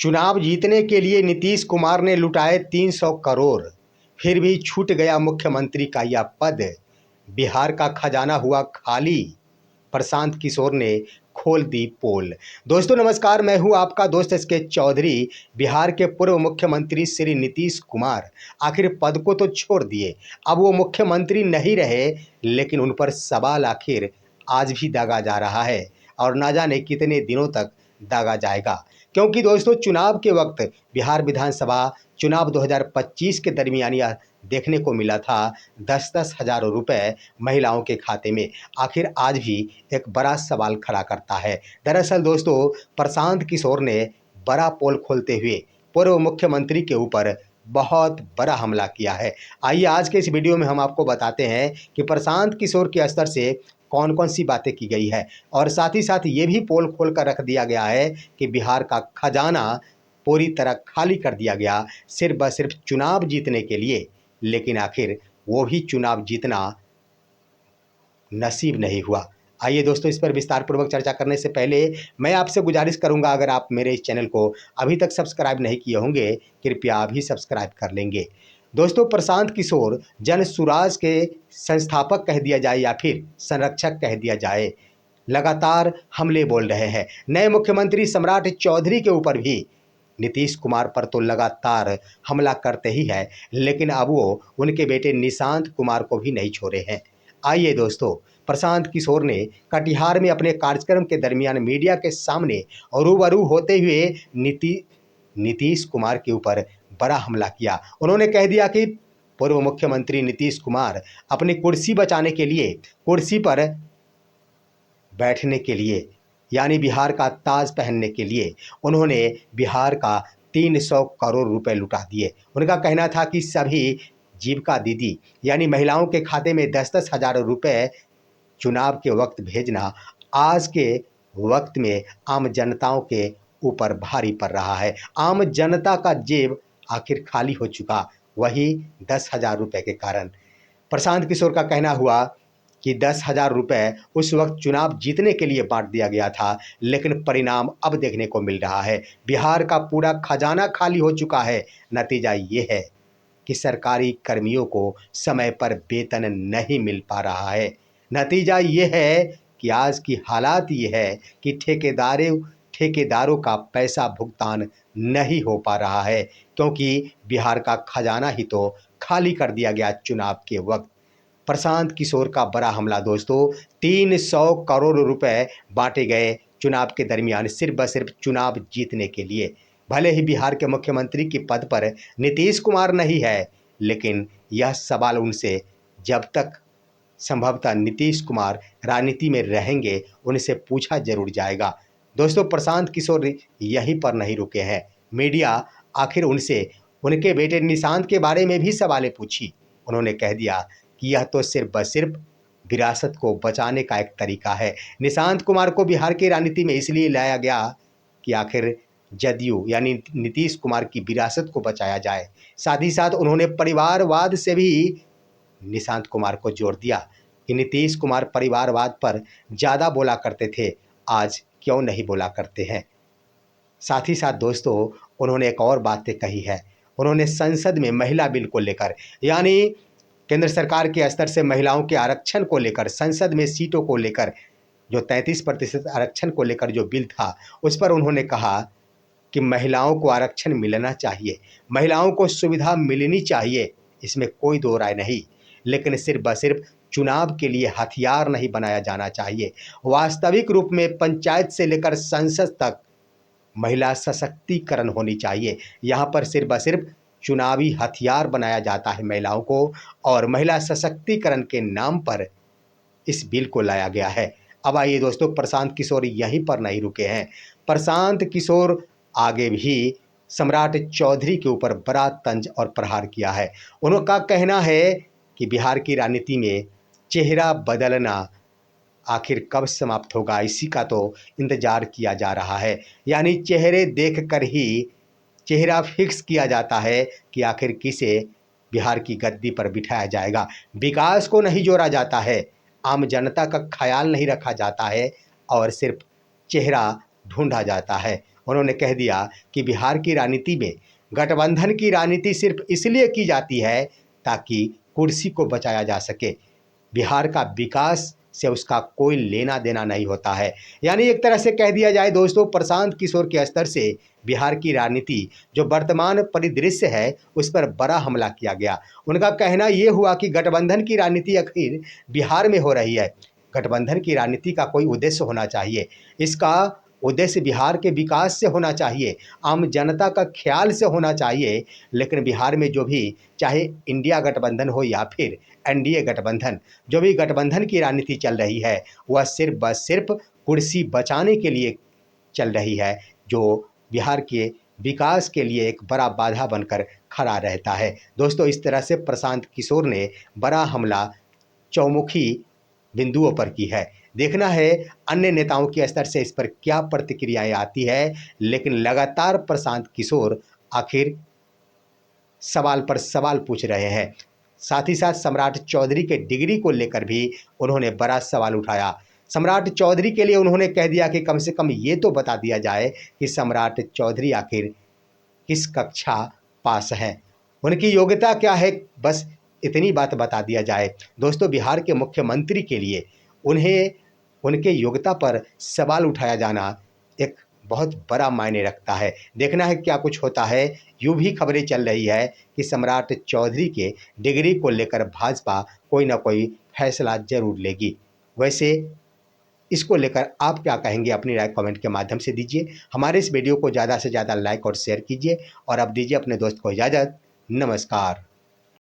चुनाव जीतने के लिए नीतीश कुमार ने लुटाए 300 करोड़, फिर भी छूट गया मुख्यमंत्री का यह पद। बिहार का खजाना हुआ खाली, प्रशांत किशोर ने खोल दी पोल। दोस्तों नमस्कार, मैं हूं आपका दोस्त एसके चौधरी। बिहार के पूर्व मुख्यमंत्री श्री नीतीश कुमार आखिर पद को तो छोड़ दिए, अब वो मुख्यमंत्री नहीं रहे, लेकिन उन पर सवाल आखिर आज भी दागा जा रहा है और ना जाने कितने दिनों तक दागा जाएगा। क्योंकि दोस्तों चुनाव के वक्त बिहार विधानसभा चुनाव 2025 के दरमियान यह देखने को मिला था 10-10 हज़ार रुपए महिलाओं के खाते में। आखिर आज भी एक बड़ा सवाल खड़ा करता है। दरअसल दोस्तों प्रशांत किशोर ने बड़ा पोल खोलते हुए पूर्व मुख्यमंत्री के ऊपर बहुत बड़ा हमला किया है। आइए आज के इस वीडियो में हम आपको बताते हैं कि प्रशांत किशोर के स्तर से कौन कौन सी बातें की गई है और साथ ही साथ ये भी पोल खोल कर रख दिया गया है कि बिहार का खजाना पूरी तरह खाली कर दिया गया सिर्फ व सिर्फ चुनाव जीतने के लिए। लेकिन आखिर वो भी चुनाव जीतना नसीब नहीं हुआ। आइए दोस्तों इस पर विस्तार पूर्वक चर्चा करने से पहले मैं आपसे गुजारिश करूंगा, अगर आप मेरे इस चैनल को अभी तक सब्सक्राइब नहीं किए होंगे कृपया अभी सब्सक्राइब कर लेंगे। दोस्तों प्रशांत किशोर जन सुराज के संस्थापक कह दिया जाए या फिर संरक्षक कह दिया जाए, लगातार हमले बोल रहे हैं। नए मुख्यमंत्री सम्राट चौधरी के ऊपर भी नीतीश कुमार पर तो लगातार हमला करते ही है, लेकिन अब वो उनके बेटे निशांत कुमार को भी नहीं छोड़े हैं। आइए दोस्तों प्रशांत किशोर ने कटिहार में अपने कार्यक्रम के दरमियान मीडिया के सामने रूबरू होते हुए नीतीश कुमार के ऊपर बड़ा हमला किया। उन्होंने कह दिया कि पूर्व मुख्यमंत्री नीतीश कुमार अपनी कुर्सी बचाने के लिए, कुर्सी पर बैठने के लिए, यानी बिहार का ताज पहनने के लिए उन्होंने बिहार का 300 करोड़ रुपए लुटा दिए। उनका कहना था कि सभी जीविका दीदी यानी महिलाओं के खाते में 10-10 हज़ार रुपए चुनाव के वक्त भेजना आज के वक्त में आम जनताओं के ऊपर भारी पड़ रहा है। आम जनता का जेब आखिर खाली हो चुका, वही 10 हज़ार रुपए के कारण। प्रशांत किशोर का कहना हुआ कि 10 हज़ार रुपए उस वक्त चुनाव जीतने के लिए बांट दिया गया था, लेकिन परिणाम अब देखने को मिल रहा है। बिहार का पूरा खजाना खाली हो चुका है। नतीजा ये है कि सरकारी कर्मियों को समय पर वेतन नहीं मिल पा रहा है। नतीजा ये है कि आज की हालात ये है कि ठेकेदारों का पैसा भुगतान नहीं हो पा रहा है, क्योंकि बिहार का खजाना ही तो खाली कर दिया गया चुनाव के वक्त। प्रशांत किशोर का बड़ा हमला दोस्तों, 300 करोड़ रुपए बांटे गए चुनाव के दरमियान सिर्फ व सिर्फ चुनाव जीतने के लिए। भले ही बिहार के मुख्यमंत्री के पद पर नीतीश कुमार नहीं है, लेकिन यह सवाल उनसे जब तक संभवतः नीतीश कुमार राजनीति में रहेंगे उनसे पूछा जरूर जाएगा। दोस्तों प्रशांत किशोर यहीं पर नहीं रुके हैं। मीडिया आखिर उनसे उनके बेटे निशांत के बारे में भी सवालें पूछी। उन्होंने कह दिया कि यह तो सिर्फ व सिर्फ विरासत को बचाने का एक तरीका है। निशांत कुमार को बिहार की राजनीति में इसलिए लाया गया कि आखिर जदयू यानी नीतीश कुमार की विरासत को बचाया जाए। साथ ही साथ उन्होंने परिवारवाद से भी निशांत कुमार को जोड़ दिया कि नीतीश कुमार परिवारवाद पर ज़्यादा बोला करते थे, आज क्यों नहीं बोला करते हैं। साथ ही साथ दोस्तों उन्होंने एक और बात कही है। उन्होंने संसद में महिला बिल को लेकर, यानी केंद्र सरकार के स्तर से महिलाओं के आरक्षण को लेकर, संसद में सीटों को लेकर जो 33% आरक्षण को लेकर जो बिल था, उस पर उन्होंने कहा कि महिलाओं को आरक्षण मिलना चाहिए, महिलाओं को सुविधा मिलनी चाहिए, इसमें कोई दो राय नहीं, लेकिन सिर्फ व सिर्फ चुनाव के लिए हथियार नहीं बनाया जाना चाहिए। वास्तविक रूप में पंचायत से लेकर संसद तक महिला सशक्तिकरण होनी चाहिए। यहाँ पर सिर्फ व सिर्फ चुनावी हथियार बनाया जाता है महिलाओं को, और महिला सशक्तिकरण के नाम पर इस बिल को लाया गया है। अब आइए दोस्तों प्रशांत किशोर यहीं पर नहीं रुके हैं। प्रशांत किशोर आगे भी सम्राट चौधरी के ऊपर बड़ा तंज और प्रहार किया है। उनका कहना है कि बिहार की राजनीति में चेहरा बदलना आखिर कब समाप्त होगा, इसी का तो इंतजार किया जा रहा है। यानी चेहरे देखकर ही चेहरा फिक्स किया जाता है कि आखिर किसे बिहार की गद्दी पर बिठाया जाएगा। विकास को नहीं जोड़ा जाता है, आम जनता का ख्याल नहीं रखा जाता है, और सिर्फ चेहरा ढूंढा जाता है। उन्होंने कह दिया कि बिहार की राजनीति में गठबंधन की राजनीति सिर्फ इसलिए की जाती है ताकि कुर्सी को बचाया जा सके, बिहार का विकास से उसका कोई लेना देना नहीं होता है। यानी एक तरह से कह दिया जाए दोस्तों, प्रशांत किशोर के स्तर से बिहार की राजनीति जो वर्तमान परिदृश्य है उस पर बड़ा हमला किया गया। उनका कहना ये हुआ कि गठबंधन की राजनीति आखिर बिहार में हो रही है, गठबंधन की राजनीति का कोई उद्देश्य होना चाहिए, इसका उद्देश्य बिहार के विकास से होना चाहिए, आम जनता का ख्याल से होना चाहिए। लेकिन बिहार में जो भी, चाहे इंडिया गठबंधन हो या फिर एनडीए गठबंधन, जो भी गठबंधन की राजनीति चल रही है वह सिर्फ बस सिर्फ कुर्सी बचाने के लिए चल रही है, जो बिहार के विकास के लिए एक बड़ा बाधा बनकर खड़ा रहता है। दोस्तों, इस तरह से प्रशांत किशोर ने बड़ा हमला चौमुखी बिंदुओं पर की है। देखना है अन्य नेताओं के स्तर से इस पर क्या प्रतिक्रियाएं आती है, लेकिन लगातार प्रशांत किशोर आखिर सवाल पर सवाल पूछ रहे हैं। साथ ही साथ सम्राट चौधरी के डिग्री को लेकर भी उन्होंने बड़ा सवाल उठाया। सम्राट चौधरी के लिए उन्होंने कह दिया कि कम से कम ये तो बता दिया जाए कि सम्राट चौधरी आखिर किस कक्षा पास हैं, उनकी योग्यता क्या है, बस इतनी बात बता दिया जाए। दोस्तों, बिहार के मुख्यमंत्री के लिए उन्हें उनके योग्यता पर सवाल उठाया जाना एक बहुत बड़ा मायने रखता है। देखना है क्या कुछ होता है। यूँ भी खबरें चल रही है कि सम्राट चौधरी के डिग्री को लेकर भाजपा कोई ना कोई फैसला जरूर लेगी। वैसे इसको लेकर आप क्या कहेंगे, अपनी राय कमेंट के माध्यम से दीजिए। हमारे इस वीडियो को ज़्यादा से ज़्यादा लाइक और शेयर कीजिए और अब दीजिए अपने दोस्त को इजाज़त। नमस्कार।